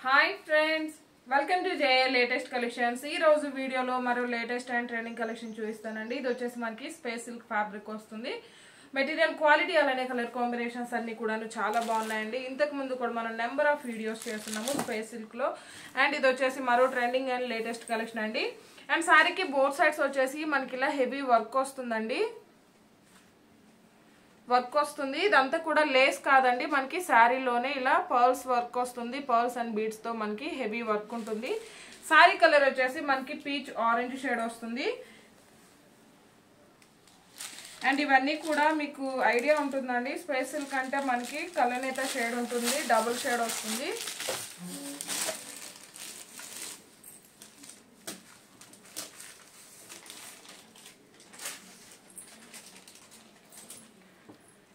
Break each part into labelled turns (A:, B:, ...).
A: Hi friends, welcome to JA latest collections. ఈ రోజు వీడియోలో మరో లేటెస్ట్ అండ్ ట్రెండింగ్ కలెక్షన్ చూపిస్తానండి. ఇది వచ్చేసి మనకి స్పేస్ సిల్క్ ఫ్యాబ్రిక్ వస్తుంది. మెటీరియల్ క్వాలిటీ అలానే కలర్ కాంబినేషన్స్ అన్ని కూడా చాలా బాగున్నాయండి. ఇంతకు ముందు కూడా మనం నెంబర్ ఆఫ్ వీడియోస్ చేస్తున్నాము స్పేస్ సిల్క్ లో. అండ్ ఇది వచ్చేసి మరో ట్రెండింగ్ అండ్ లేటెస్ట్ కలెక్షన్ అండి. అండ్ సారీకి బోత్ సైడ్స్ వచ్చేసి మనకి ఇలా హెవీ వర్క్ వస్తుందండి. వర్క్ వస్తుంది. ఇదంతా కూడా లేస్ కాదండి, మనకి శారీలోనే ఇలా పర్ల్స్ వర్క్ వస్తుంది. పర్ల్స్ అండ్ బీడ్స్ తో మనకి హెవీ వర్క్ ఉంటుంది. శారీ కలర్ వచ్చేసి మనకి పీచ్ ఆరెంజ్ షేడ్ వస్తుంది. అండ్ ఇవన్నీ కూడా మీకు ఐడియా ఉంటుందండి, స్పేస్ సిల్క్ అంటే మనకి కలనేత షేడ్ ఉంటుంది, డబుల్ షేడ్ వస్తుంది.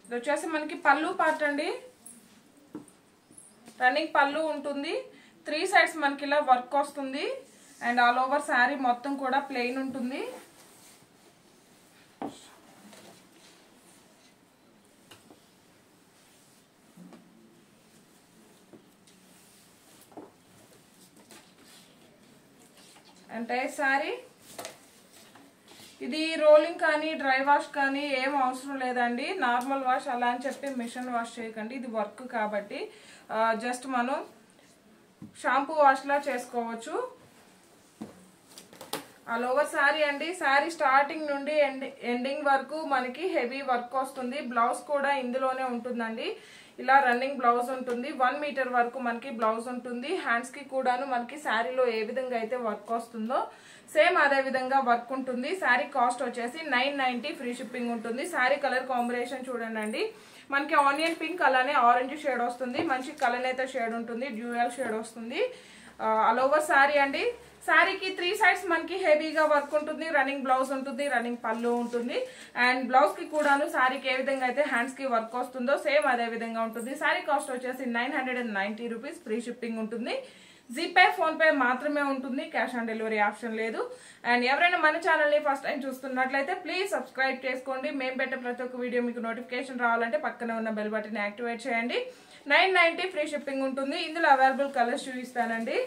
A: ఇది వచ్చేసి మనకి పళ్ళు పార్ట్ అండి. రన్నింగ్ పళ్ళు ఉంటుంది. 3 సైడ్స్ మనకి ఇలా వర్క్ వస్తుంది. అండ్ ఆల్ ఓవర్ శారీ మొత్తం కూడా ప్లెయిన్ ఉంటుంది. అంటే శారీ ఇది రోలింగ్ కానీ డ్రై వాష్ కానీ ఏం అవసరం లేదండి. నార్మల్ వాష్ అలా అని చెప్పి మిషన్ వాష్ చేయకండి, ఇది వర్క్ కాబట్టి జస్ట్ మనం షాంపూ వాష్ లా చేసుకోవచ్చు. ఆల్ ఓవర్ శారీ అండి. శారీ స్టార్టింగ్ నుండి ఎండింగ్ వరకు మనకి హెవీ వర్క్ వస్తుంది. బ్లౌజ్ కూడా ఇందులోనే ఉంటుందండి. ఇలా రన్నింగ్ బ్లౌజ్ ఉంటుంది. 1 మీటర్ వరకు మనకి బ్లౌజ్ ఉంటుంది. హ్యాండ్స్ కి కూడాను మనకి శారీలో ఏ విధంగా అయితే వర్క్ వస్తుందో సేమ్ అదే విధంగా వర్క్ ఉంటుంది. శారీ కాస్ట్ వచ్చేసి 990, ఫ్రీ షిప్పింగ్ ఉంటుంది. శారీ కలర్ కాంబినేషన్ చూడండి అండి, మనకి ఆనియన్ పింక్ అలానే ఆరెంజ్ షేడ్ వస్తుంది. మంచి కలనేత షేడ్ ఉంటుంది, డ్యూయల్ షేడ్ వస్తుంది. ఆల్ ఓవర్ శారీ అండి. శారీకి 3 సైడ్స్ మనకి హెవీగా వర్క్ ఉంటుంది. రన్నింగ్ బ్లౌజ్ ఉంటుంది, రన్నింగ్ పళ్ళు ఉంటుంది. అండ్ బ్లౌజ్ కి కూడాను శారీకి ఏ విధంగా అయితే హ్యాండ్స్ కి వర్క్ వస్తుందో సేమ్ అదే విధంగా ఉంటుంది. శారీ కాస్ట్ వచ్చేసి 990 రూపీస్, ఫ్రీ షిప్పింగ్ ఉంటుంది. జీపే, ఫోన్ పే మాత్రమే ఉంటుంది, క్యాష్ ఆన్ డెలివరీ ఆప్షన్ లేదు. అండ్ ఎవరైనా మన ఛానల్ ని ఫస్ట్ టైం చూస్తున్నట్లయితే ప్లీజ్ సబ్స్క్రైబ్ చేసుకోండి. మేము పెట్టే ప్రతి ఒక్క వీడియో మీకు నోటిఫికేషన్ రావాలంటే పక్కన ఉన్న బెల్ బటన్ యాక్టివేట్ చేయండి. 990 ఫ్రీ షిప్పింగ్ ఉంటుంది. ఇందులో అవైలబుల్ కలర్స్ చూపిస్తానండి.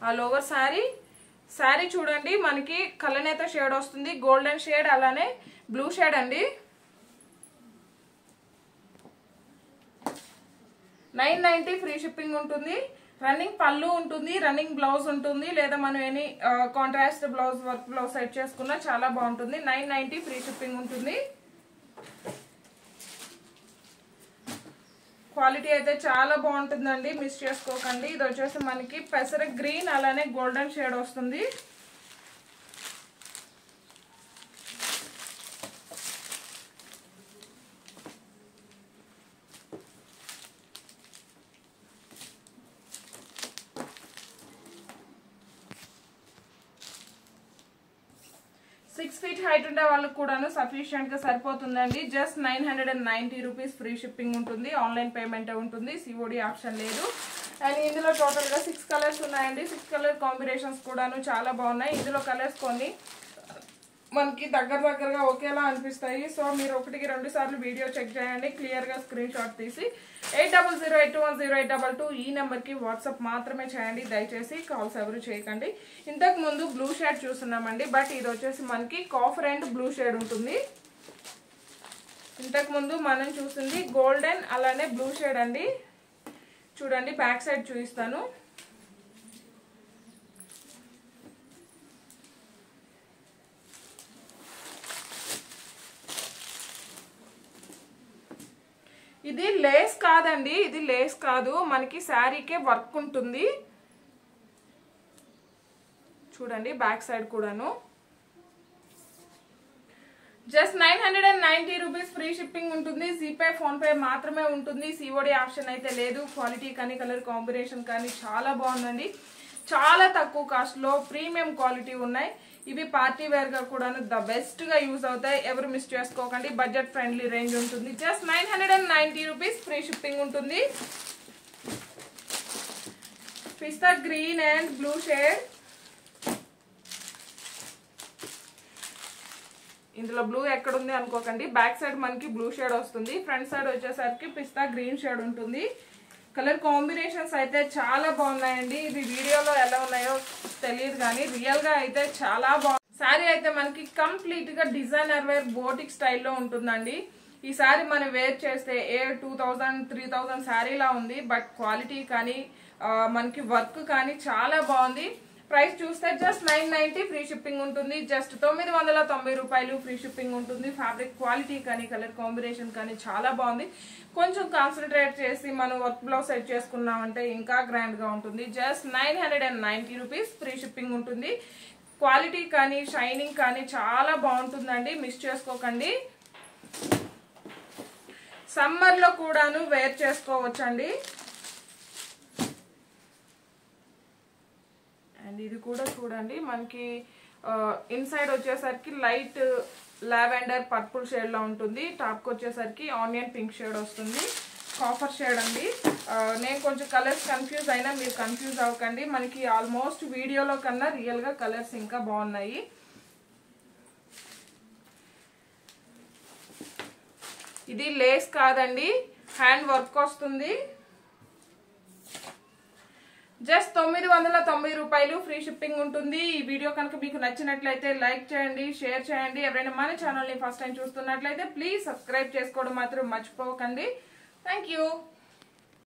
A: ఆల్ ఓవర్ శారీ చూడండి, మనకి కలనేత షేడ్ వస్తుంది, గోల్డెన్ షేడ్ అలానే బ్లూ షేడ్ అండి. 990 ఫ్రీ షిప్పింగ్ ఉంటుంది. రన్నింగ్ పళ్ళు ఉంటుంది, రన్నింగ్ బ్లౌజ్ ఉంటుంది, లేదా మనం any contrast blouse work blouse set చేసుకున్నా చాలా బాగుంటుంది. 990 ఫ్రీ షిప్పింగ్ ఉంటుంది. క్వాలిటీ అయితే చాలా బాగుంటుందండి, మిస్ చేసుకోకండి. ఇది వచ్చేసి మనకి పెసర గ్రీన్ అలానే గోల్డెన్ షేడ్ వస్తుంది. సిక్స్ ఫీట్ హైట్ ఉండే వాళ్ళకి కూడాను సఫిషియెంట్ గా సరిపోతుందండి. జస్ట్ 990 రూపీస్, ఫ్రీ షిప్పింగ్ ఉంటుంది. ఆన్లైన్ పేమెంట్ ఉంటుంది, సిఓడి ఆప్షన్ లేదు. అండ్ ఇందులో టోటల్ గా 6 కలర్స్ ఉన్నాయండి. 6 కలర్ కాంబినేషన్స్ కూడాను చాలా బాగున్నాయి. ఇందులో కలర్స్ కొన్ని మనకి దగ్గరగా ఒకేలా అనిపిస్తాయి. సో మీరు 1-2 సార్లు వీడియో చెక్ చేయండి, క్లియర్ గా స్క్రీన్ షాట్ తీసి 8008210822 ఈ నెంబర్ కి వాట్సాప్ మాత్రమే చేయండి. దయచేసి కాల్స్ ఎవరు చేయకండి. ఇంతకు ముందు బ్లూ షేడ్ చూస్తున్నామండి, బట్ ఇది వచ్చేసి మనకి కాఫర్ అండ్ బ్లూ షేడ్ ఉంటుంది. ఇంతకు ముందు మనం చూసింది గోల్డెన్ అలానే బ్లూ షేడ్ అండి. చూడండి, బ్యాక్ సైడ్ చూపిస్తాను. ఇది లేస్ కాదండి, ఇది లేస్ కాదు, మనకి శారీకే వర్క్ ఉంటుంది. చూడండి బ్యాక్ సైడ్ కూడాను. జస్ట్ 990 రూపీస్, ఫ్రీ షిప్పింగ్ ఉంటుంది. జీపే, ఫోన్ పే మాత్రమే ఉంటుంది, సిఓడి ఆప్షన్ అయితే లేదు. క్వాలిటీ కానీ కలర్ కాంబినేషన్ కానీ చాలా బాగుందండి. చాలా తక్కువ కాస్ట్ లో ప్రీమియం క్వాలిటీ ఉన్నాయి. ఇవి పార్టీ వేర్ గా కూడా ద బెస్ట్ గా యూజ్ అవుతాయి. ఎవరు మిస్ చేసుకోకండి. బడ్జెట్ ఫ్రెండ్లీ రేంజ్ ఉంటుంది. జస్ట్ 990 రూపీస్, ఫ్రీ షిప్పింగ్ ఉంటుంది. పిస్తా గ్రీన్ అండ్ బ్లూ షేడ్. ఇందులో బ్లూ ఎక్కడుంది అనుకోకండి, బ్యాక్ సైడ్ మనకి బ్లూ షేడ్ వస్తుంది. ఫ్రంట్ సైడ్ వచ్చేసరికి పిస్తా గ్రీన్ షేడ్ ఉంటుంది. కలర్ కాంబినేషన్స్ అయితే చాలా బాగున్నాయండి. ఇది వీడియోలో ఎలా ఉన్నాయో తెలియదు కానీ రియల్ గా అయితే చాలా బాగుంది. శారీ అయితే మనకి కంప్లీట్ గా డిజైనర్ వేర్ బోటిక్ స్టైల్లో ఉంటుందండి. ఈ శారీ మనం వేర్ చేస్తే 2000 3000 శారీలా ఉంది. బట్ క్వాలిటీ కానీ మనకి వర్క్ కానీ చాలా బాగుంది. ప్రైస్ చూస్తే జస్ట్ 990, ఫ్రీ షిప్పింగ్ ఉంటుంది. జస్ట్ 990 రూపాయలు, ఫ్రీ షిప్పింగ్ ఉంటుంది. ఫ్యాబ్రిక్ క్వాలిటీ కానీ కలర్ కాంబినేషన్ కానీ చాలా బాగుంది. కొంచెం కాన్సన్ట్రేట్ చేసి మనం వర్క్ బ్లౌజ్ సెట్ చేసుకున్నామంటే ఇంకా గ్రాండ్ గా ఉంటుంది. జస్ట్ 990 రూపీస్, ఫ్రీ షిప్పింగ్ ఉంటుంది. క్వాలిటీ కానీ షైనింగ్ కానీ చాలా బాగుంటుందండి, మిస్ చేసుకోకండి. సమ్మర్ లో కూడాను వేర్ చేసుకోవచ్చండి. అండ్ ఇది కూడా చూడండి, మనకి ఇన్సైడ్ వచ్చేసరికి లైట్ లావెండర్ పర్పుల్ షేడ్ లో ఉంటుంది. టాప్ కి వచ్చేసరికి ఆనియన్ పింక్ షేడ్ వస్తుంది. కాఫర్ షేడ్ అండి. నేను కొంచెం కలర్స్ కన్ఫ్యూజ్ అయినా మీరు కన్ఫ్యూజ్ అవ్వకండి. మనకి ఆల్మోస్ట్ వీడియోలో కన్నా రియల్ గా కలర్స్ ఇంకా బాగున్నాయి. ఇది లేస్ కాదండి, హ్యాండ్ వర్క్ వస్తుంది. జస్ట్ 990 రూపాయలు, ఫ్రీ షిప్పింగ్ ఉంటుంది. ఈ వీడియో కనుక మీకు నచ్చినట్లయితే లైక్ చేయండి, షేర్ చేయండి. ఎవరైనా మన ఛానల్ని ఫస్ట్ టైం చూస్తున్నట్లయితే ప్లీజ్ సబ్స్క్రైబ్ చేసుకోవడం మాత్రం మర్చిపోకండి. Thank you.